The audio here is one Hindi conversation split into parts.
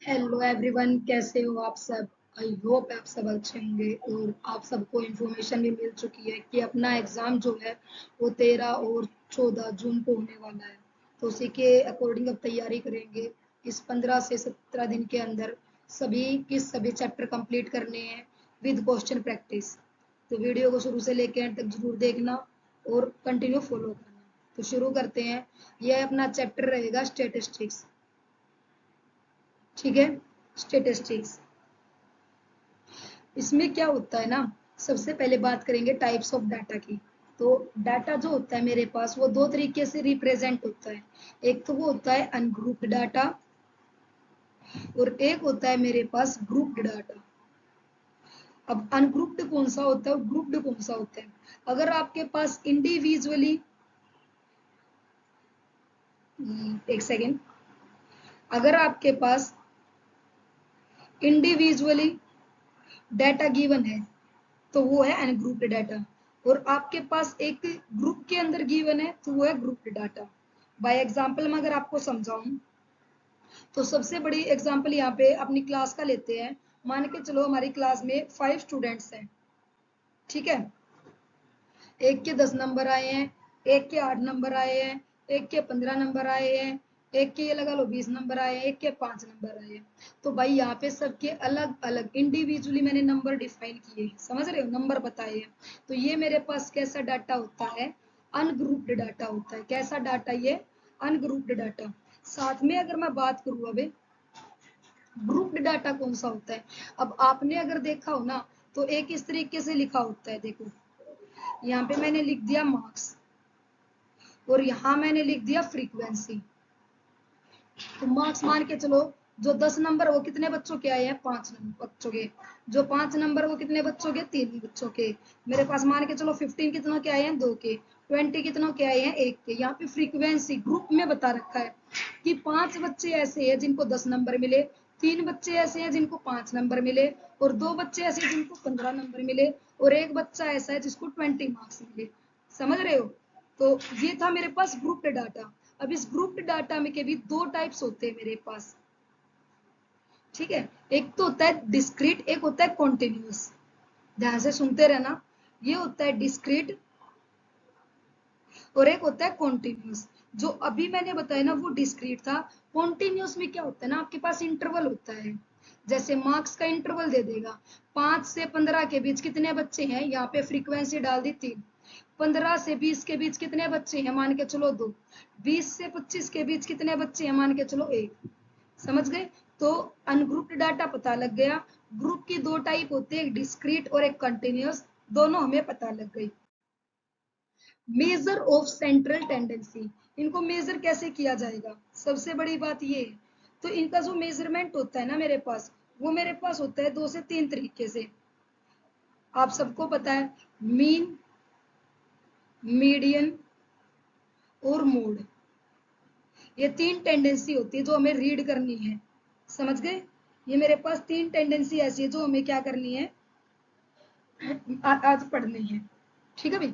हेलो एवरीवन, कैसे हो आप सब। आई होप आप सब अच्छे होंगे और आप सबको इन्फॉर्मेशन भी मिल चुकी है कि अपना एग्ज़ाम जो है वो 13 और 14 जून को होने वाला है। तो उसी के अकॉर्डिंग अब तैयारी करेंगे। इस 15 से 17 दिन के अंदर सभी चैप्टर कंप्लीट करने हैं विद क्वेश्चन प्रैक्टिस। तो वीडियो को शुरू से लेकर एंड तक जरूर देखना और कंटिन्यू फॉलो करना। तो शुरू करते हैं। यह अपना चैप्टर रहेगा स्टेटिस्टिक्स। ठीक है, स्टेटिस्टिक्स। इसमें क्या होता है ना, सबसे पहले बात करेंगे टाइप्स ऑफ डाटा की। तो डाटा जो होता है मेरे पास वो दो तरीके से रिप्रेजेंट होता है। एक तो वो होता है अनग्रुप्ड डाटा और एक होता है मेरे पास ग्रुप्ड डाटा। अब अनग्रुप्ड कौन सा होता है और ग्रुप्ड कौन सा होता है। अगर आपके पास इंडिविजुअली, एक सेकेंड, अगर आपके पास इंडिविजुअली डाटा गिवन है तो वो है अनग्रुप्ड डाटा, और आपके पास एक ग्रुप के अंदर गिवन है तो वो है ग्रुप्ड डाटा। बाय एग्जांपल में अगर आपको समझाऊं तो सबसे बड़ी एग्जांपल यहाँ पे अपनी क्लास का लेते हैं। मान के चलो हमारी क्लास में 5 स्टूडेंट्स हैं। ठीक है, एक के 10 नंबर आए हैं, एक के 8 नंबर आए हैं, एक के 15 नंबर आए हैं, एक के ये लगा लो 20 नंबर आए हैं, एक के 5 नंबर आए हैं। तो भाई यहाँ पे सबके अलग अलग इंडिविजुअली मैंने नंबर डिफाइन किए, समझ रहे हो, नंबर बताए हैं। तो ये मेरे पास कैसा डाटा होता है, अनग्रुप्ड डाटा होता है। कैसा डाटा, ये अनग्रुप्ड डाटा। साथ में अगर मैं बात करूँ अभी ग्रुप्ड डाटा कौन सा होता है। अब आपने अगर देखा हो ना तो एक इस तरीके से लिखा होता है, देखो यहाँ पे मैंने लिख दिया मार्क्स और यहाँ मैंने लिख दिया फ्रीक्वेंसी। तो मार्क्स मान के चलो, जो 10 नंबर वो कितने बच्चों के आए हैं, 5 बच्चों के। जो 5 नंबर वो कितने बच्चों के, 3 बच्चों के। मेरे पास मान के चलो 15 कितनों के आए हैं, 2 के। 20 कितनों के आए हैं, 1 के। यहाँ पे फ्रीक्वेंसी ग्रुप में बता रखा है कि 5 बच्चे ऐसे हैं जिनको 10 नंबर मिले, 3 बच्चे ऐसे हैं जिनको 5 नंबर मिले, और 2 बच्चे ऐसे हैं जिनको 15 नंबर मिले, और एक बच्चा ऐसा है जिसको 20 मार्क्स मिले। समझ रहे हो। तो ये था मेरे पास ग्रुप्ड डाटा। अब इस ग्रुप्ड डाटा में के भी दो टाइप्स होते हैं मेरे पास। ठीक है, एक तो होता है डिस्क्रीट, एक होता है कॉन्टिन्यूस। ध्यान से सुनते रहना। ये होता है डिस्क्रीट और एक होता है कॉन्टिन्यूस। जो अभी मैंने बताया ना वो डिस्क्रीट था। कॉन्टिन्यूस में क्या होता है ना, आपके पास इंटरवल होता है। जैसे मार्क्स का इंटरवल दे देगा, 5 से 15 के बीच कितने बच्चे हैं, यहाँ पे फ्रीक्वेंसी डाल दी 3। 15 से 20 के बीच कितने बच्चे हैं, मान के चलो 2। 20 से 25 के बीच कितने बच्चे हैं, मान के चलो 1। समझ गए। तो अनग्रुप्ड डाटा पता लग गया। ग्रुप की दो टाइप होते हैं, एक डिस्क्रीट और एक कंटिन्यूस। दोनों हमें पता लग गई। मेजर ऑफ सेंट्रल टेंडेंसी, इनको मेजर कैसे किया जाएगा, सबसे बड़ी बात ये है। तो इनका जो मेजरमेंट होता है ना मेरे पास, वो मेरे पास होता है 2 से 3 तरीके से। आप सबको पता है, मीन, मीडियन और मोड। ये 3 टेंडेंसी होती है जो हमें रीड करनी है। समझ गए। ये मेरे पास 3 टेंडेंसी ऐसी है जो हमें क्या करनी है, आज पढ़नी है। ठीक है भाई।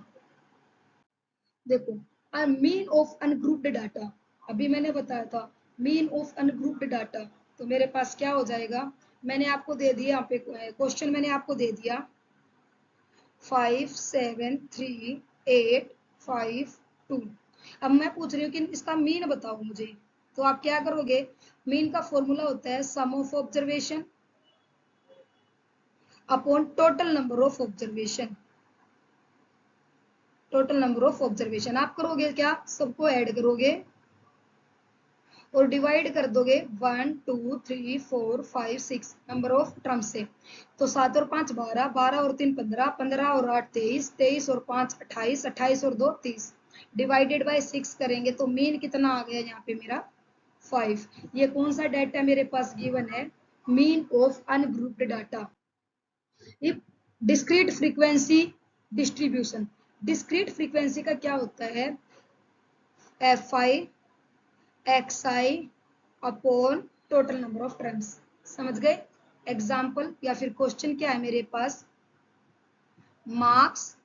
देखो, मीन ऑफ अनग्रुप्ड डाटा, अभी मैंने बताया था मीन ऑफ अनग्रुप्ड डाटा। तो मेरे पास क्या हो जाएगा, मैंने आपको दे दिया यहाँ पे क्वेश्चन, मैंने आपको दे दिया 5 7 3 8 5 2। अब मैं पूछ रही हूँ कि इसका मीन बताओ मुझे। तो आप क्या करोगे, मीन का फॉर्मूला होता है sum of observation upon total number of observation. Total number of observation आप करोगे क्या, सबको ऐड करोगे और डिवाइड कर दोगे 1 2 3 4 5 6 नंबर ऑफ टर्म से। तो 7 और 5 12, 12 और 3 15, 15 और 8 23, 23 और 5 28, 28 और 2 30। डिवाइडेड बाय 6 करेंगे तो मीन कितना आ गया यहाँ पे मेरा 5। ये कौन सा डाटा मेरे पास गिवन है, mean of ungrouped data. Discrete frequency distribution, discrete frequency का क्या होता है, F I x I upon total number of terms. समझ गए। एग्जाम्पल या फिर क्वेश्चन क्या है मेरे पास, मार्क्स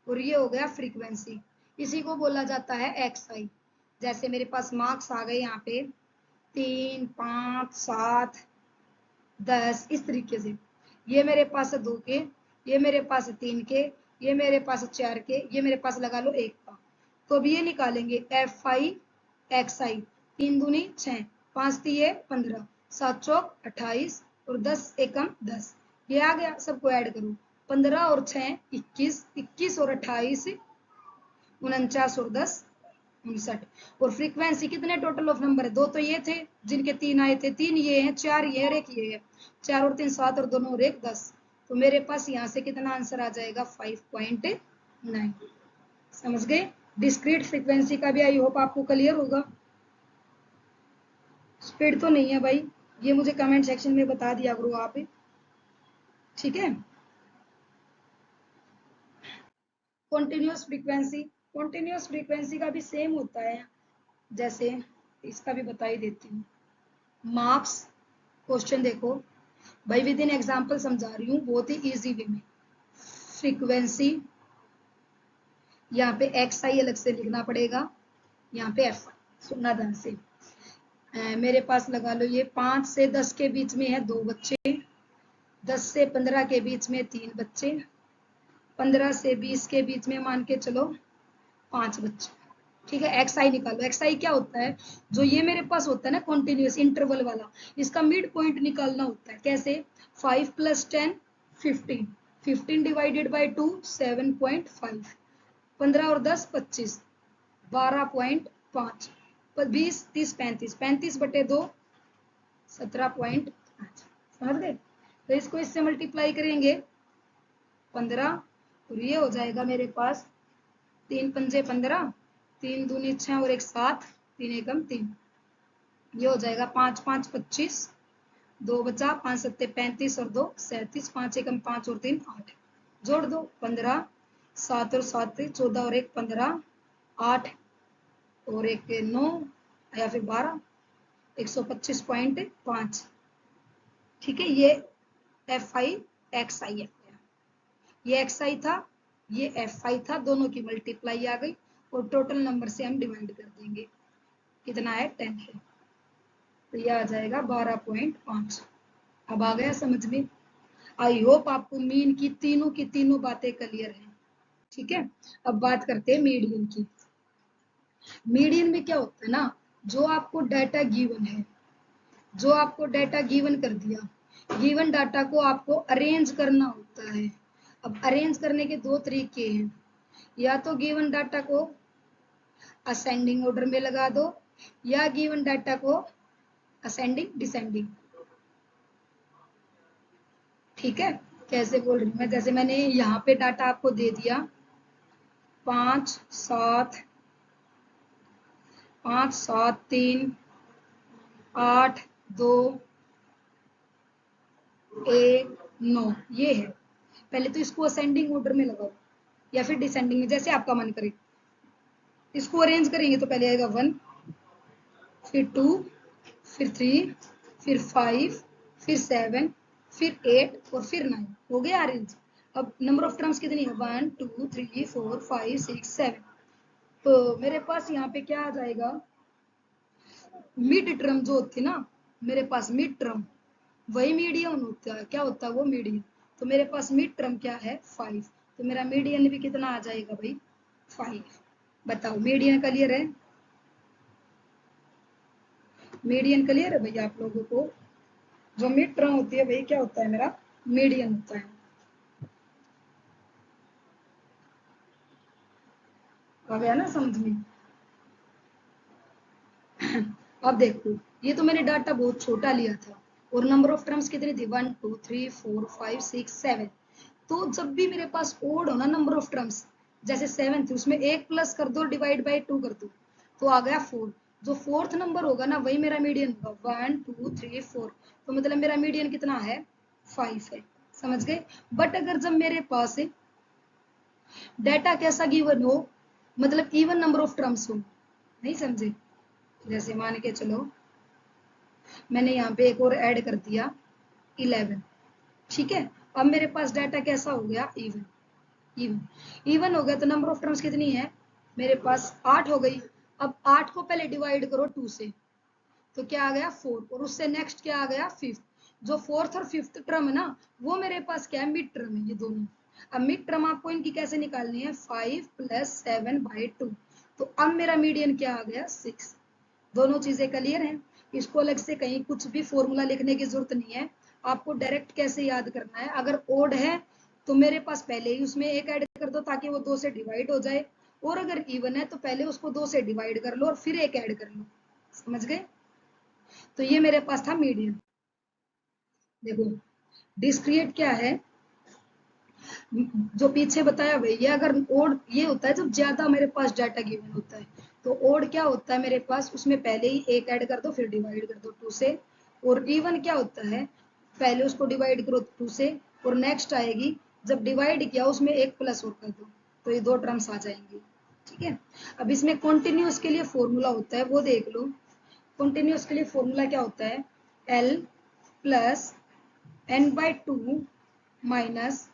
और ये हो गया फ्रीक्वेंसी, इसी को बोला जाता है एक्स आई। जैसे मेरे पास मार्क्स आ गए यहाँ पे 3, 5, 7, 10 इस तरीके से। ये मेरे पास है 2 के, ये मेरे पास है 3 के, ये मेरे पास है 4 के, ये मेरे पास लगा लो 1 का। तो अब ये निकालेंगे एफ आई एक्स आई। 3 दूनी 6, 5 तिये 15, 7 चौक 28 और 10 एकम 10। ये आ गया, सबको ऐड करो। 15 और 6 21, 21 और 28 49 और 10 59। और फ्रीक्वेंसी कितने टोटल ऑफ नंबर है? 2 तो ये थे जिनके 3 आए थे, 3 ये हैं, 4 ये और 1 ये है। 4 और 3 7 और 2 और 1 10। तो मेरे पास यहाँ से कितना आंसर आ जाएगा? 5.9। समझ गए? डिस्क्रीट फ्रीक्वेंसी का भी आई होप आपको क्लियर होगा। स्पीड तो नहीं है भाई, ये मुझे कमेंट सेक्शन में बता दिया करो आप, ठीक है। कॉन्टिन्यूस फ्रीक्वेंसी, कॉन्टिन्यूस फ्रीक्वेंसी का भी सेम होता है, जैसे इसका भी बता ही देती हूँ। मार्क्स क्वेश्चन देखो भाई, विद इन एग्जाम्पल समझा रही हूँ बहुत ही इजी वे में। फ्रीक्वेंसी, यहाँ पे एक्स आई अलग से लिखना पड़ेगा, यहाँ पे एफ। सुनना ध्यान से। मेरे पास लगा लो ये 5 से 10 के बीच में है 2 बच्चे, 10 से 15 के बीच में 3 बच्चे, 15 से 20 के बीच में मान के चलो 5 बच्चे। ठीक है, एक्स आई निकालो। एक्स आई क्या होता है? जो ये मेरे पास होता है ना कॉन्टिन्यूस इंटरवल वाला, इसका मिड पॉइंट निकालना होता है। कैसे? 5 + 10 15, 15 डिवाइडेड बाई 2 7.5, 15 और 10 25, 12.5, 20 30 35, 35 बटे 2 17.5। समझ गए? तो इसको इससे मल्टीप्लाई करेंगे 15, और ये हो जाएगा मेरे पास 3 पंजे 15, 3 दूनी 6 और 1 7, 3 एकम 3। ये हो जाएगा 5 5 25, 2 बचा, 5 सत्ते 35 और 2 37, 5 एकम 5 और 3 8। जोड़ दो 15, 7 और 7 14 और 1 15, 8 और 1 9 या फिर 12, 125.5। ठीक है, ये एफ आई एक्स आई है। ये एक्स आई था, ये एफ आई था, दोनों की मल्टीप्लाई आ गई और टोटल नंबर से हम डिवाइड कर देंगे। कितना है? 10 है। तो ये आ जाएगा 12.5। अब आ गया समझ में? आई होप आपको मीन की तीनों बातें क्लियर हैं। ठीक है, अब बात करते हैं मीडियन की। मीडियन में क्या होता है ना, जो आपको डाटा गिवन है, जो आपको डाटा गिवन कर दिया, गिवन डाटा को आपको अरेंज करना होता है। अब अरेंज करने के 2 तरीके हैं, या तो गिवन डाटा को असेंडिंग ऑर्डर में लगा दो, या गिवन डाटा को असेंडिंग डिसेंडिंग। ठीक है, कैसे बोल रही हूँ मैं? जैसे मैंने यहाँ पे डाटा आपको दे दिया 5 7 5 7 3 8 2 1 9, ये है। पहले तो इसको असेंडिंग ऑर्डर में लगाओ या फिर डिसेंडिंग में, जैसे आपका मन करे। इसको अरेंज करेंगे तो पहले आएगा 1, फिर 2, फिर 3, फिर 5, फिर 7, फिर 8 और फिर 9। हो गया अरेंज। अब नंबर ऑफ टर्म्स कितनी है? 1 2 3 4 5 6 7। तो मेरे पास यहाँ पे क्या आ जाएगा? मिड टर्म जो होती है ना, मेरे पास मिड टर्म वही मीडियन होता है। क्या होता है वो? मीडियन। तो मेरे पास मिड टर्म क्या है? 5। तो मेरा मीडियन भी कितना आ जाएगा भाई? 5। बताओ, मीडियन क्लियर है? मीडियन क्लियर है भैया आप लोगों को? जो मिड टर्म होती है भाई क्या होता है? मेरा मीडियन होता है। आ गया ना समझ में? अब देखो, ये तो मैंने डाटा बहुत छोटा लिया था और नंबर ऑफ टर्म्स कितनी थी? 1 2 3 4 5 6 7। तो जब भी मेरे पास ओड हो ना नंबर ऑफ टर्म्स, जैसे 7 थी, उसमें 1 प्लस कर दो, डिवाइड बाई 2 कर दो, तो आ गया 4। जो फोर्थ नंबर होगा ना वही मेरा मीडियन होगा। 1 2 3 4। तो मतलब मेरा मीडियन कितना है? 5 है। समझ गए? बट अगर जब मेरे पास डाटा कैसा गिवन हो, मतलब इवन नंबर ऑफ टर्म्स हो, नहीं समझे? जैसे मान के चलो मैंने यहाँ पे एक और ऐड कर दिया 11। ठीक है, अब मेरे पास डाटा कैसा हो गया? इवन। इवन इवन हो गया तो नंबर ऑफ टर्म्स कितनी है? मेरे पास 8 हो गई। अब 8 को पहले डिवाइड करो 2 से, तो क्या आ गया 4, और उससे नेक्स्ट क्या आ गया 5th। जो 4th और 5th टर्म है ना, वो मेरे पास क्या है, मिड टर्म है ये दोनों। अब मिड टर्म आपको इनकी कैसे निकालनी है, 5 + 7/2। तो अब मेरा मीडियन क्या आ गया 6। दोनों चीजें क्लियर हैं। इसको अलग से कहीं कुछ भी फॉर्मूला लिखने की जरूरत नहीं है, आपको डायरेक्ट कैसे याद करना है। अगर ओड है तो मेरे पास पहले ही उसमें एक ऐड कर दो ताकि वो 2 से डिवाइड हो जाए, और अगर इवन है तो पहले उसको 2 से डिवाइड कर लो और फिर एक ऐड कर लो। समझ गए? तो ये मेरे पास था मीडियन। देखो डिस्क्रिएट क्या है, जो पीछे बताया भैया, अगर ओड ये होता है जब ज्यादा मेरे पास डाटा गिवन होता है, तो ओड क्या होता है मेरे पास, उसमें पहले ही एक ऐड कर दो फिर डिवाइड कर दो 2 से। और इवन क्या होता है, पहले उसको डिवाइड करो 2 से, और नेक्स्ट आएगी जब डिवाइड किया उसमें एक प्लस और कर दो, तो ये 2 टर्म्स आ जाएंगी। ठीक है। अब इसमें कॉन्टिन्यूस के लिए फॉर्मूला होता है, वो देख लो। कॉन्टिन्यूस के लिए फॉर्मूला क्या होता है, L plus n/2 minus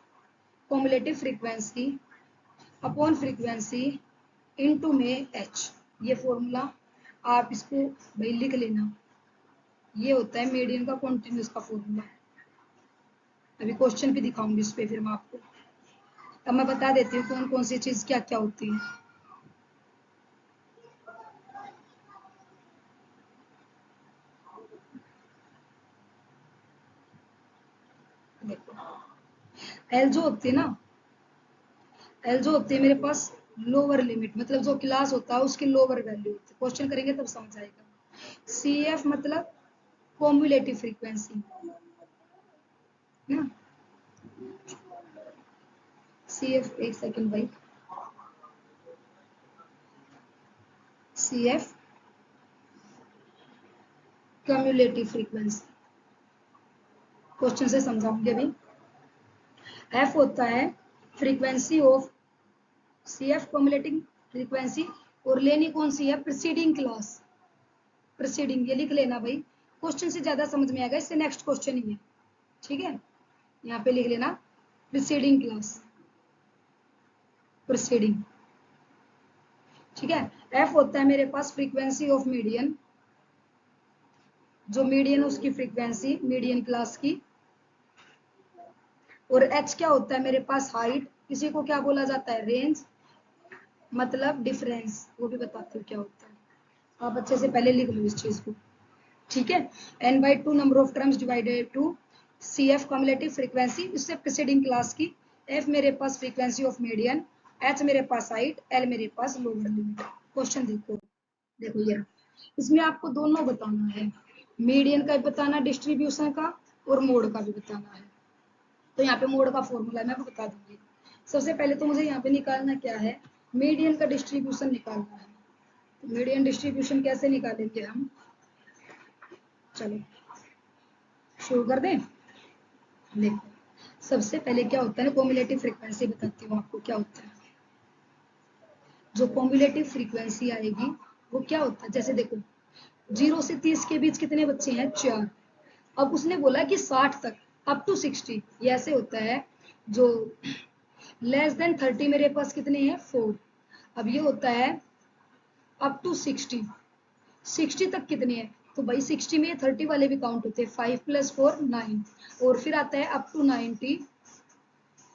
cumulative frequency upon frequency into में h। ये फॉर्मूला आप इसको भाई लिख लेना, ये होता है मीडियन का कॉन्टिन्यूस का फॉर्मूला। अभी क्वेश्चन भी दिखाऊंगी इस पे फिर मैं आपको। अब मैं बता देती हूँ कौन कौन सी चीज क्या क्या होती है। देखो एल जो होती है ना, एल जो होती है मेरे पास लोअर लिमिट, मतलब जो क्लास होता है उसकी लोअर वैल्यू होती है। क्वेश्चन करेंगे तब समझ आएगा। सी एफ मतलब कॉम्युलेटिव फ्रीक्वेंसी ना, सी एफ, एक सेकेंड भाई, C F cumulative frequency, question से समझाऊंगी अभी। एफ होता है frequency of, C F cumulative frequency, और लेनी कौन सी है, प्रीसीडिंग क्लास। प्रीसीडिंग ये लिख लेना भाई, क्वेश्चन से ज्यादा समझ में आएगा, इससे नेक्स्ट क्वेश्चन ही है। ठीक है, यहाँ पे लिख लेना प्रीसीडिंग क्लास, प्रीसीडिंग। ठीक है। एफ होता है मेरे पास फ्रीक्वेंसी ऑफ मीडियन, जो मीडियन उसकी फ्रीक्वेंसी मीडियन क्लास की। और एच क्या होता है मेरे पास, हाइट, इसी को क्या बोला जाता है, रेंज, मतलब डिफरेंस, वो भी बताती हूँ क्या होता है। आप अच्छे से पहले लिख लो इस चीज को। ठीक है। n/2 number of terms divided to C F cumulative frequency, इससे प्रीसीडिंग क्लास की। एफ मेरे पास फ्रीक्वेंसी ऑफ मीडियन, एच मेरे पास हाइट, एल मेरे पास लोअर लिमिट। क्वेश्चन देखो, देखो ये इसमें आपको दोनों बताना है, मीडियन का भी बताना, डिस्ट्रीब्यूशन का, और मोड का भी बताना है। तो यहाँ पे मोड का फॉर्मूला मैं आपको बता दूंगी। सबसे पहले तो मुझे यहाँ पे निकालना क्या है, मीडियन का डिस्ट्रीब्यूशन निकालना है। तो मीडियन डिस्ट्रीब्यूशन कैसे निकालेंगे हम, चलो शुरू कर दें। देखो सबसे पहले क्या होता है ना, कॉम्युलेटिव फ्रीक्वेंसी बताती हूँ आपको क्या होता है। जो कॉम्युलेटिव फ्रीक्वेंसी आएगी वो क्या होता है, जैसे देखो 0 से 30 के बीच कितने बच्चे हैं, 4। अब उसने बोला कि 60 तक, अप टू 60, ये ऐसे होता है। जो लेस देन 30 मेरे पास कितने हैं, 4। अब ये होता है अप टू 60, 60 तक कितने हैं, तो भाई 60 में 30 वाले भी काउंट होते हैं, 5 + 4 9। और फिर आता है अप टू 90,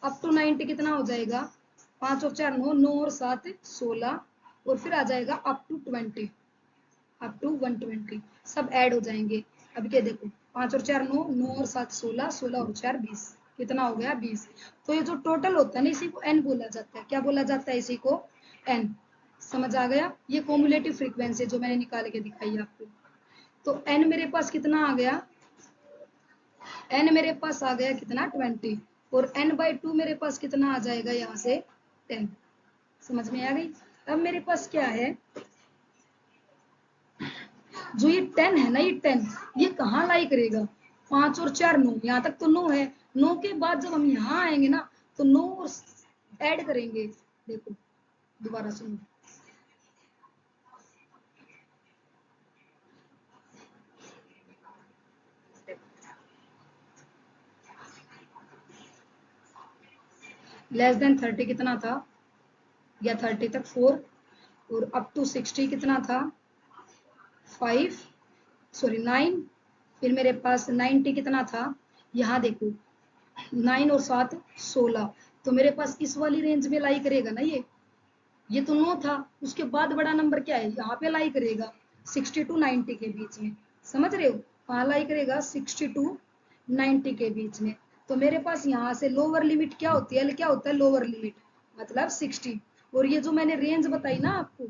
अप टू 90 कितना हो जाएगा, 5 और 4 9, 9 और 7 16, और फिर आ जाएगा अप टू 20, अप टू 120, सब ऐड हो जाएंगे। अब क्या देखो 5 और 4 9, 9 और 7 16, 16 और 4 20, कितना हो गया 20। तो ये जो टोटल होता है ना, इसी को एन बोला जाता है। क्या बोला जाता है, इसी को एन। समझ आ गया, ये कॉम्युलेटिव फ्रीक्वेंसी जो मैंने निकाल के दिखाई आपको। तो एन मेरे पास कितना आ गया, एन मेरे पास आ गया कितना 20, और n/2 मेरे पास कितना आ जाएगा यहाँ से 10। समझ में आ गई। अब मेरे पास क्या है, जो ये 10 है ना, ये 10 ये कहाँ लाई करेगा, 5 और 4 9, यहाँ तक तो 9 है। 9 के बाद जब हम यहाँ आएंगे ना, तो 9 और ऐड करेंगे। देखो दोबारा सुनो, लेस देन 30 कितना था, या 30 तक 4, और अप टू 60 कितना था 5, सॉरी 9, फिर मेरे पास 90 कितना था, यहाँ देखो 9 और 7 16, तो मेरे पास इस वाली रेंज में लाई करेगा ना ये तो 9 था, उसके बाद बड़ा नंबर क्या है, यहाँ पे लाई करेगा 60 टू 90 के बीच में, समझ रहे हो, कहाँ लाई करेगा 60 टू 90 के बीच में। तो मेरे पास यहाँ से लोअर लिमिट क्या होती है, क्या होता है लोअर लिमिट, मतलब 60, और ये जो मैंने रेंज बताई ना आपको,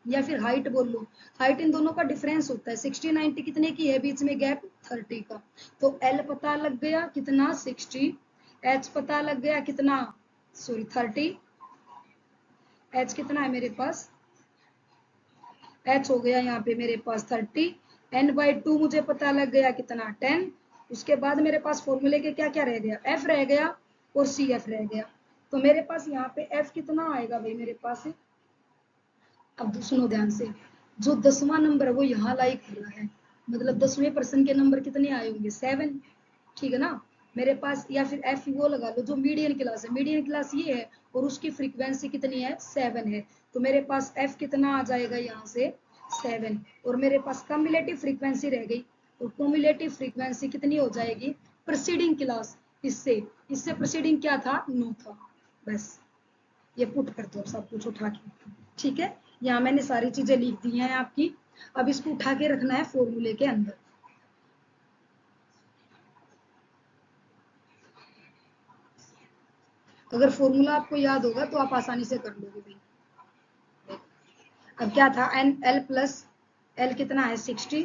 या फिर हाइट बोल लो, हाइट इन दोनों का डिफरेंस होता है 60 90 कितने की है, बीच में गैप 30 का। तो एल पता लग गया कितना 60, एच पता लग गया कितना, सॉरी 30, एच कितना है मेरे पास, एच हो गया यहाँ पे मेरे पास 30, n/2 मुझे पता लग गया कितना 10, उसके बाद मेरे पास फॉर्मूले के क्या क्या रह गया, एफ रह गया और सी एफ रह गया। तो मेरे पास यहाँ पे एफ कितना आएगा भाई मेरे पास है, अब सुनो ध्यान से, जो 10वां नंबर है वो यहाँ लाई कर रहा है, मतलब 10वें पर्सन के नंबर कितने आए होंगे 7, ठीक है ना मेरे पास, या फिर एफ वो लगा लो जो मीडियन क्लास है, मीडियन क्लास ये है और उसकी फ्रीक्वेंसी कितनी है 7 है, तो मेरे पास एफ कितना आ जाएगा यहाँ से 7, और मेरे पास कम्युलेटिव फ्रीक्वेंसी रह गई, और कम्युलेटिव फ्रीक्वेंसी कितनी हो जाएगी प्रीसीडिंग क्लास, इससे इससे प्रीसीडिंग क्या था 9 था, बस ये पुट कर दो सब कुछ उठा के, ठीक है, यहाँ मैंने सारी चीजें लिख दी हैं आपकी, अब इसको उठा के रखना है फॉर्मूले के अंदर। अगर फॉर्मूला आपको याद होगा तो आप आसानी से कर लोगे भाई। अब क्या था एन एल प्लस एल कितना है 60,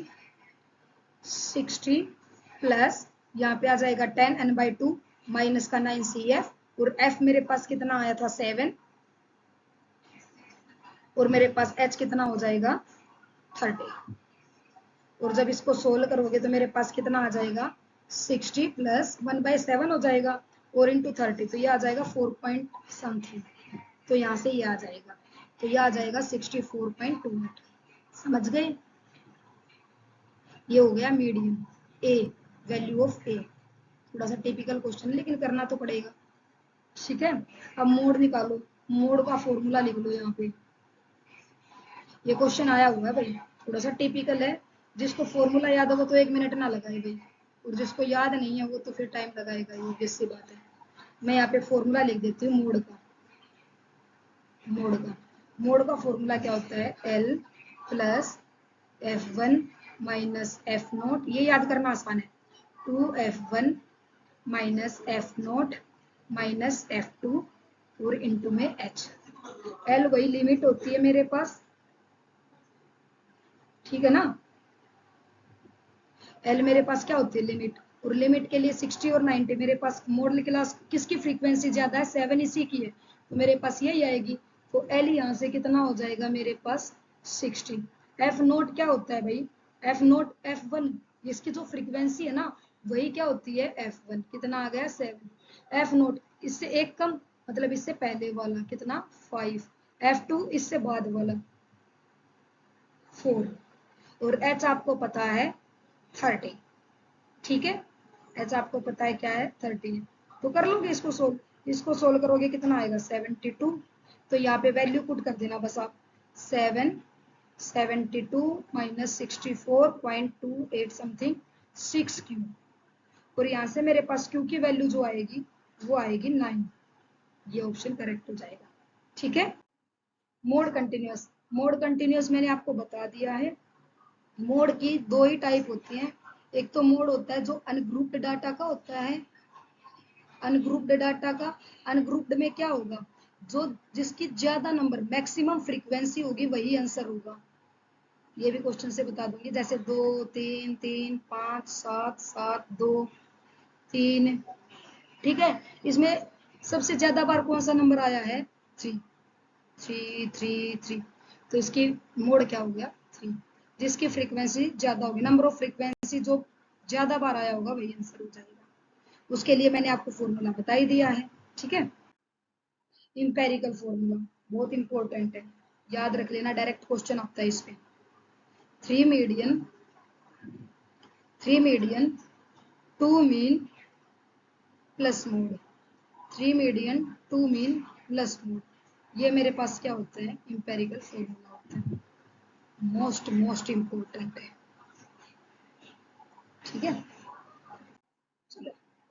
60 प्लस यहाँ पे आ जाएगा 10 n/2 माइनस का 9 सी एफ, और एफ मेरे पास कितना आया था 7, और मेरे पास एच कितना हो जाएगा 30, और जब इसको सोल्व करोगे तो मेरे पास कितना आ जाएगा 60 प्लस 1/7 हो जाएगा, और इंटू 30, तो ये आ जाएगा 4 पॉइंट समथिंग, तो यहाँ से ये आ जाएगा, तो ये आ जाएगा 64.28, समझ गए, ये हो गया मीडियम ए, वैल्यू ऑफ ए, थोड़ा सा टिपिकल क्वेश्चन लेकिन करना तो पड़ेगा, ठीक है। अब मोड निकालो, मोड का फॉर्मूला लिख लो यहाँ पे, ये क्वेश्चन आया हुआ है भाई, थोड़ा सा टिपिकल है, जिसको फॉर्मूला याद होगा तो 1 मिनट ना लगाए भाई, और जिसको याद नहीं है वो तो फिर टाइम लगाएगा, ये ऑब्वियस सी बात है। मैं यहाँ पे फॉर्मूला लिख देती हूँ मोड का, मोड का फॉर्मूला क्या होता है, L plus F1 minus F0, ये याद करना आसान है, 2F1 minus F0 minus F2 और इंटू में H, L वही लिमिट होती है मेरे पास, ठीक है ना, L मेरे पास क्या होती है लिमिट, और लिमिट के लिए 60 और 90, मेरे पास मॉडल क्लास किसकी फ्रीक्वेंसी ज्यादा है 7 इसी की है, तो मेरे पास यही आएगी, तो L यहाँ से कितना हो जाएगा मेरे पास 60, F0 क्या होता है भाई, F0 F1, इसकी जो फ्रीक्वेंसी है ना वही क्या होती है F1, कितना आ गया 7, F0 इससे एक कम, मतलब इससे पहले वाला कितना 5, F2 इससे बाद वाला 4, और H आपको पता है 30, ठीक है, एच आपको पता है क्या है 30 है, तो कर लोगे इसको सोल्व, इसको सोल्व करोगे कितना आएगा 72, तो यहाँ पे वैल्यू पुट कर देना बस आप 72 माइनस 64.28 समथिंग 6Q, और यहाँ से मेरे पास Q की वैल्यू जो आएगी वो आएगी 9, ये ऑप्शन करेक्ट हो जाएगा, ठीक है। मोड कंटिन्यूस मैंने आपको बता दिया है, मोड की दो ही टाइप होती हैं, एक तो मोड होता है जो अनग्रुप्ड डाटा का होता है, अनग्रुप्ड डाटा का, अनग्रुप्ड में क्या होगा, जो जिसकी ज्यादा नंबर मैक्सिमम फ्रीक्वेंसी होगी वही आंसर होगा, ये भी क्वेश्चन से बता दूंगी, जैसे 2 3 3 5 7 7 2 3, ठीक है, इसमें सबसे ज्यादा बार कौन सा नंबर आया है 3 3 3 3, तो इसकी मोड क्या हो गया 3, जिसकी फ्रीक्वेंसी ज्यादा होगी, नंबर ऑफ फ्रीक्वेंसी जो ज्यादा बार आया होगा वही आंसर हो जाएगा, उसके लिए मैंने आपको फॉर्मूला बता ही दिया है, ठीक है। इंपेरिकल फॉर्मूला बहुत इंपॉर्टेंट है, याद रख लेना, डायरेक्ट क्वेश्चन आता है इस पे, three median 2 mean plus mode, 3 median 2 mean plus mode, ये मेरे पास क्या होता है इंपेरिकल फॉर्मूला होता है, मोस्ट इम्पोर्टेंट है, ठीक है।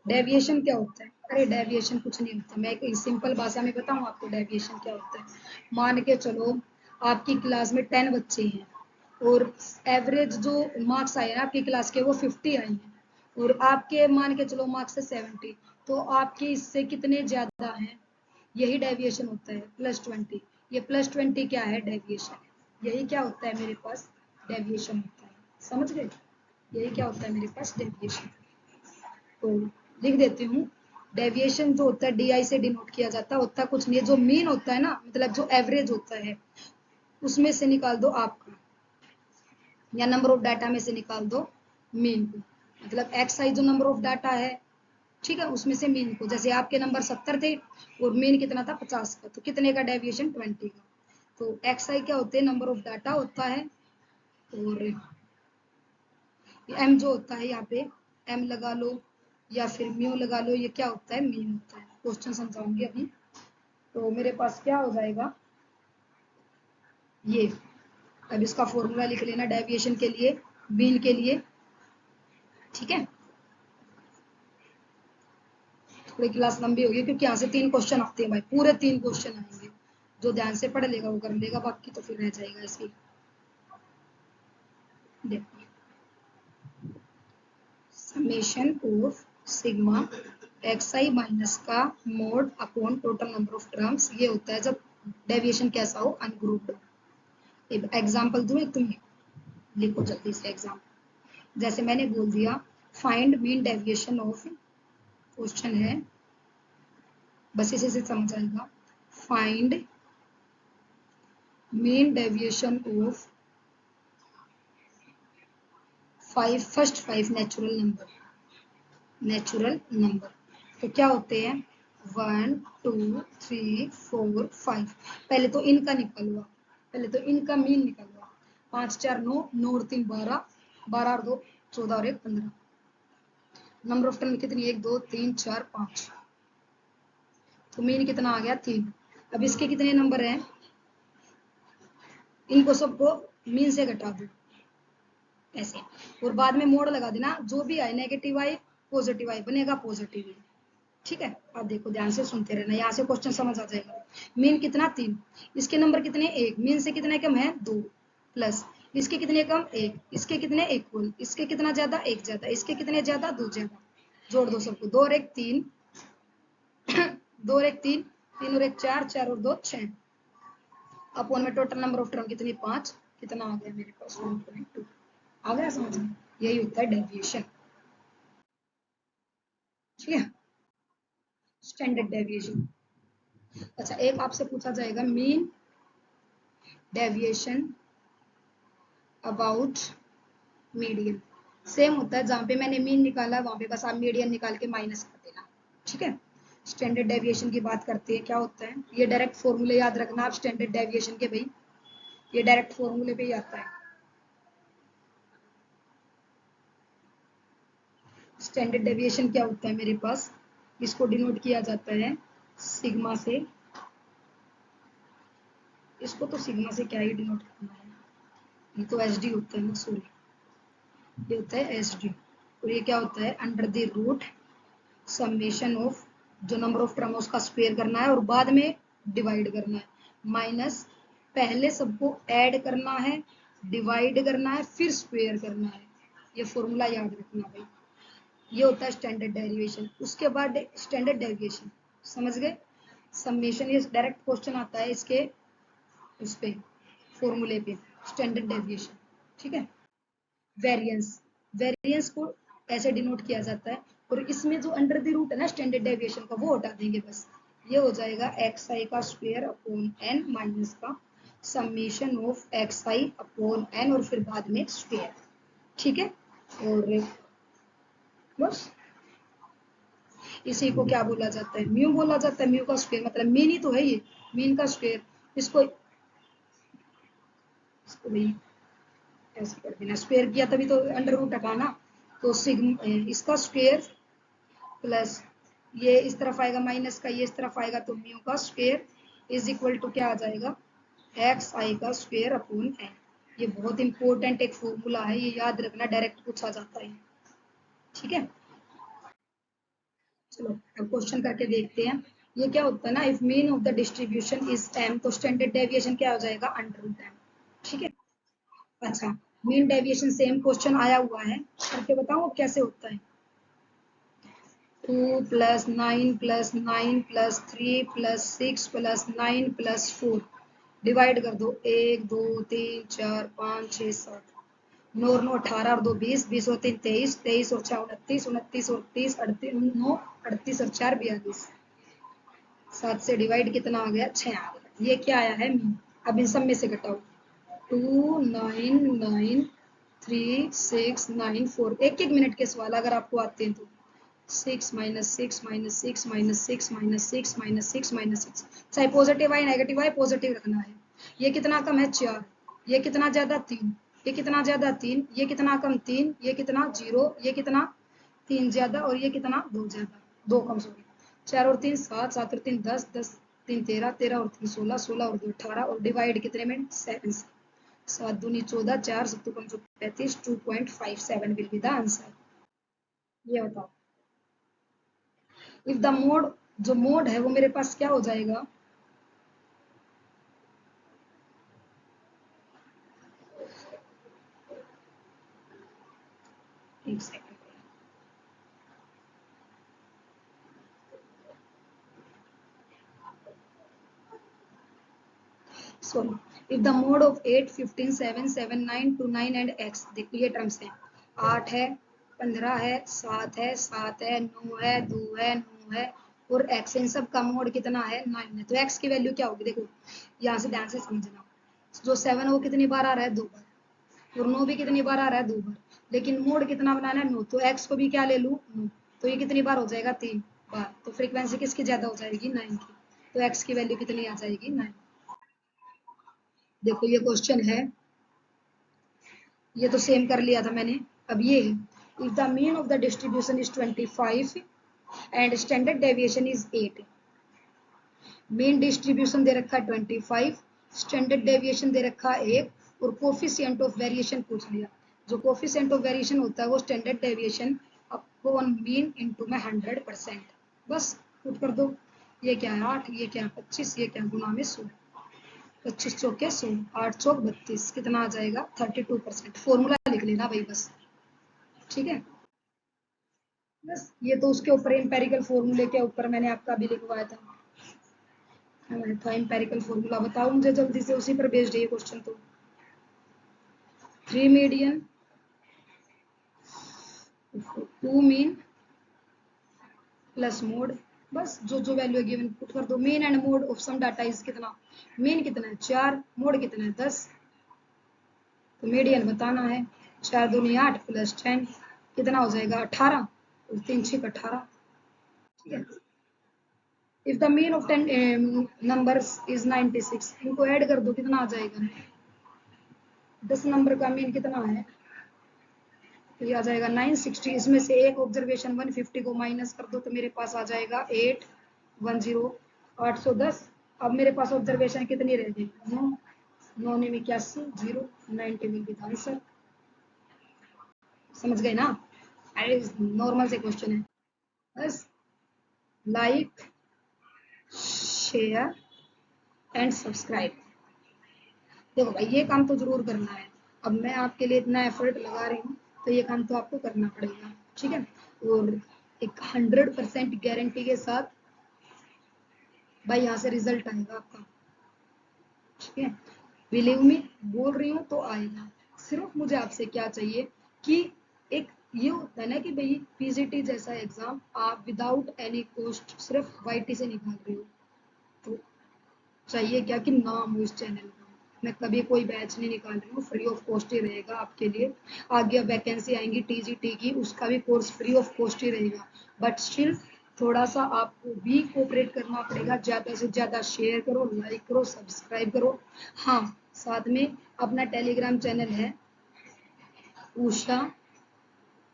डेविएशन क्या होता है? अरे डेविएशन कुछ नहीं होता, मैं एक सिंपल भाषा में बताऊं आपको डेविएशन क्या होता है। मान के चलो आपकी क्लास में 10 बच्चे हैं और एवरेज जो मार्क्स आए हैं आपकी क्लास के वो 50 आए हैं और आपके मान के चलो मार्क्स है 70, तो आपके इससे कितने ज्यादा हैं, यही डेविएशन होता है +20। ये +20 क्या है? डेविएशन है। यही क्या होता है मेरे पास? डेविएशन होता है। समझ गए? यही क्या होता है मेरे पास? डेविएशन। तो लिख देती हूँ, डेविएशन जो होता है DI से डिनोट किया जाता है, होता कुछ नहीं है, जो मीन होता है ना, मतलब जो एवरेज होता है उसमें से निकाल दो आपका, या नंबर ऑफ डाटा में से निकाल दो मीन को, मतलब XI जो नंबर ऑफ डाटा है, ठीक है, उसमें से मीन को, जैसे आपके नंबर 70 थे और मीन कितना था 50 का, तो कितने का डेविएशन? 20 का। तो XI क्या होते हैं? नंबर ऑफ डाटा होता है, और M जो होता है यहाँ पे M लगा लो या फिर म्यू लगा लो, ये क्या होता है? मीन होता है। क्वेश्चन समझाऊंगी अभी। तो मेरे पास क्या हो जाएगा ये, अब इसका फॉर्मूला लिख लेना डेविएशन के लिए, मीन के लिए, ठीक है। थोड़ी क्लास लंबी होगी क्योंकि यहाँ से 3 क्वेश्चन आते हैं भाई, पूरे 3 क्वेश्चन आएंगे, जो ध्यान से पढ़ लेगा वो कर लेगा, बाकी तो फिर रह जाएगा ऐसे ही। देखो, summation of sigma XI minus का mod upon total number of terms, ये होता है जब डेविएशन कैसा हो? अनग्रुप्ड। एग्जाम्पल दूं एक, तुम्हें लिखो जल्दी से एग्जाम्पल। जैसे मैंने बोल दिया find mean deviation of, question है बस इसी से समझ आएगा, find mean deviation of first 5 natural number. तो क्या होते हैं? 1 2 3 4 5। पहले तो इनका निकलवा, पहले तो इनका मीन निकलवा। 5 4 9, 9 और 3 12, 12 और 2 14 और 1 15। नंबर ऑफ टर्न कितनी? 1 2 3 4 5। तो मीन कितना आ गया? 3। अब इसके कितने नंबर हैं? इनको सबको मीन से घटा दो ऐसे, और बाद में मोड़ लगा देना, जो भी आए नेगेटिव आई पॉजिटिव आई बनेगा पॉजिटिव ही, ठीक है। अब देखो ध्यान से सुनते रहना, यहाँ से क्वेश्चन समझ आ जाएगा। मीन कितना? 3। इसके नंबर कितने? 1। मीन से कितने कम है? 2। प्लस इसके कितने कम? 1। इसके कितने? इक्वल। इसके कितना ज्यादा? 1 ज्यादा। इसके कितने ज्यादा? 2 ज्यादा। जोड़ दो सबको, 2 और 1 3, 2 और 1 3, 3 और 1 4, 4 और 2 6। अपॉन में टोटल नंबर ऑफ टर्म कितनी? 5। कितना आ गया मेरे पास? 1.2। आ गया समझ में? यही होता है डेविएशन, ठीक है, स्टैंडर्ड डेविएशन। अच्छा, एक आपसे पूछा जाएगा mean deviation about median. Same होता है, जहां पे मैंने मीन निकाला वहां पे बस आप मीडियन निकाल के माइनस कर देना, ठीक है। स्टैंडर्ड डेविएशन की बात करते हैं, क्या होता है? ये डायरेक्ट फॉर्मूले याद रखना आप स्टैंडर्ड डेविएशन के भाई, ये डायरेक्ट फॉर्मूले पे ही आता है। स्टैंडर्ड डेविएशन क्या होता है मेरे पास? इसको डिनोट किया जाता है सिग्मा से, इसको तो सिग्मा से क्या ही डिनोट करना है, ये तो एस डी होता है ना, सॉरी, ये होता है एस डी। और ये क्या होता है? Under the root summation of, जो नंबर ऑफ टर्म उसका स्क्वायर करना है और बाद में डिवाइड करना है, माइनस पहले सबको ऐड करना है, डिवाइड करना है, फिर स्क्वायर करना है। ये फॉर्मूला याद रखना भाई, ये होता है स्टैंडर्ड डेरिवेशन। उसके बाद स्टैंडर्ड डेविएशन, समझ गए? समेशन, ये डायरेक्ट क्वेश्चन आता है इसके उस पे फॉर्मूले पे, स्टैंडर्ड डेविएशन, ठीक है। वेरिएंस, वेरिएंस को ऐसे डिनोट किया जाता है, और इसमें जो अंडर द रूट है ना स्टैंडर्ड डेविएशन का, वो हटा देंगे बस। ये हो जाएगा XI का स्क्वायर अपॉन n माइनस का summation of XI upon n और फिर बाद में स्क्वायर, ठीक है। और बस इसी को क्या बोला जाता है? म्यू बोला जाता है। म्यू का स्क्वायर मतलब मीन ही तो है ये, मीन का स्क्वायर। इसको भाई ऐसे कर देना, स्क्वायर किया तभी तो अंडर रूट हटा ना, तो सिग्मा इसका स्क्वायर प्लस ये इस तरफ आएगा माइनस का, ये इस तरफ आएगा, तो म्यू का स्क्वायर इज इक्वल टू क्या आ जाएगा? XI का स्क्वायर अपॉन n। ये बहुत इंपॉर्टेंट एक फॉर्मूला है, ये याद रखना, डायरेक्ट पूछा जाता है। ठीक है, चलो अब क्वेश्चन करके देखते हैं। ये क्या होता है ना, if mean of the distribution is m, तो स्टैंडर्ड डेविएशन क्या हो जाएगा, अंडर रूट m। ठीक है, अच्छा मीन डेविएशन सेम क्वेश्चन आया हुआ है, करके बताओ कैसे होता है। 2 + 9 + 9 + 3 + 6 + 9 + 4 डिवाइड कर दो, 1 2 3 4 5 6 7, 9 और 9 18 और 2 20, 20 और 3 23, 23 और 4 29, 29 और 30 38, 9 38 और 4 42, 7 से डिवाइड कितना आ गया, 6 आ गया। ये क्या आया है, मीन। अब इन सब में से घटाओ, 2 9 9 3 6 9 4, एक एक मिनट के सवाल अगर आपको आते हैं तो, 6 - 6 - 6 - 6 - 6 - 6 - 6, चाहे पॉजिटिव आए नेगेटिव आए पॉजिटिव रखना है। ये कितना कम है, 4, ये कितना ज्यादा, 3, ये कितना ज्यादा, 3, ये कितना कम, 3, ये कितना 0, ये कितना 3 ज्यादा, और ये कितना 2 ज्यादा, 2 कम सॉरी, 4 और 3 7, 7 और 3 10, 10 3 13, 13 और 3 16, 16 और 2 18, और डिवाइड कितने में, 7 से, 7 दूनी 14, 4 7 5 35, 2.57 विल बी द आंसर। ये बताओ, इफ द मोड, जो मोड है वो मेरे पास क्या हो जाएगा, एक second, sorry, if the mode of 8 15 7 7 9 2 9 and x, देखो ये टर्म्स है, 8 है 15 है 7 है 7 है 9 है 2 है 9 है और x, इन सब का मोड कितना है, 9 है। तो x की वैल्यू क्या होगी, देखो यहाँ से ध्यान से समझना, जो 7 है वो कितनी बार आ रहा है, 2 बार, और 9 भी कितनी बार आ रहा है, 2 बार, लेकिन मोड कितना बनाना है, 9, तो x को भी क्या ले लूँ, 9, तो ये कितनी बार हो जाएगा, 3 बार, तो फ्रीक्वेंसी किसकी ज्यादा हो जाएगी, 9 की, तो x की वैल्यू कितनी आ जाएगी, 9। देखो ये क्वेश्चन है, ये तो सेम कर लिया था मैंने। अब ये है, if the mean of the distribution is 25 and standard deviation is 8, mean distribution दे रखा है 25, स्टैंडर्ड डेविएशन दे रखा है 1, और कोफिशिएंट ऑफ वेरिएशन पूछ लिया। जो कोफिशिएंट ऑफ वेरिएशन होता है वो standard deviation upon mean into में 100%, बस पुट कर दो। ये क्या है 8, ये क्या है 25, ये क्या गुना में 100, 25 चौके 100, 8 चौक 32, कितना आ जाएगा 32%। फॉर्मूला लिख लेना भाई बस, ठीक है, बस ये तो उसके ऊपर एम्पेरिकल फॉर्मूले के ऊपर मैंने आपका भी लिखवाया था, था एम्पेरिकल फॉर्मूला, बताओ मुझे जल्दी से, उसी पर बेस्ड है ये क्वेश्चन। तो 3 मीडियन 2 मीन प्लस मोड, बस जो जो वैल्यू है गिवन पुट कर दो। Mean and mode of some data is कितना, मीन कितना है 4, मोड कितना है 10, तो मीडियन बताना है, 4 दूनी 8 प्लस 10 कितना हो जाएगा 18, और 3 6 18, ठीक है। If the mean of 10 numbers is 96, इनको ऐड कर दो, कितना आ जाएगा, 10 नंबर का मीन कितना है, तो ये आ जाएगा 960, इसमें से एक ऑब्जर्वेशन 150 को माइनस कर दो तो मेरे पास आ जाएगा 810, 810। अब मेरे पास ऑब्जर्वेशन कितनी रह गई, 9, 9 ने 81, 0 90 विल बी द आंसर। समझ गए ना, अरे नॉर्मल से क्वेश्चन है, बस लाइक शेयर एंड सब्सक्राइब। देखो भाई ये काम तो जरूर करना है, अब मैं आपके लिए इतना एफर्ट लगा रही हूँ तो ये काम तो आपको करना पड़ेगा, ठीक है। और एक 100% गारंटी के साथ भाई यहाँ से रिजल्ट आएगा आपका, ठीक है, बिलीव मी, बोल रही हूँ तो आएगा। सिर्फ मुझे आपसे क्या चाहिए कि एक ये होता है ना कि भाई पीजीटी जैसा एग्जाम आप विदाउट एनी कॉस्ट सिर्फ वाईटी से निकाल रहे हो, तो चाहिए क्या कि नाम हो इस चैनल का। मैं कभी कोई बैच नहीं निकाल रही हूँ, फ्री ऑफ कॉस्ट ही रहेगा आपके लिए। आगे अब वैकेंसी आएंगी टीजीटी की, उसका भी कोर्स फ्री ऑफ कॉस्ट ही रहेगा, बट स्टिल थोड़ा सा आपको भी कोऑपरेट करना पड़ेगा, ज़्यादा से ज़्यादा शेयर करो, लाइक करो, सब्सक्राइब करो। हाँ, साथ में अपना टेलीग्राम चैनल है उषा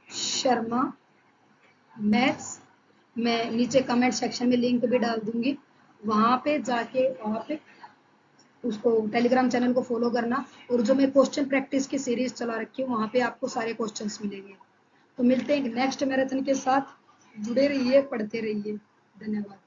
शर्मा मैथ्स, मैं नीचे कमेंट सेक्शन में लिंक भी डाल दूंगी, वहाँ पे जाके आप उसको टेलीग्राम चैनल को फॉलो करना। और जो मैं क्वेश्चन प्रैक्टिस की सीरीज चला रखी हूँ वहाँ पे आपको सारे क्वेश्चंस मिलेंगे, तो मिलते हैं नेक्स्ट मैराथन के साथ। जुड़े रहिए, पढ़ते रहिए। धन्यवाद।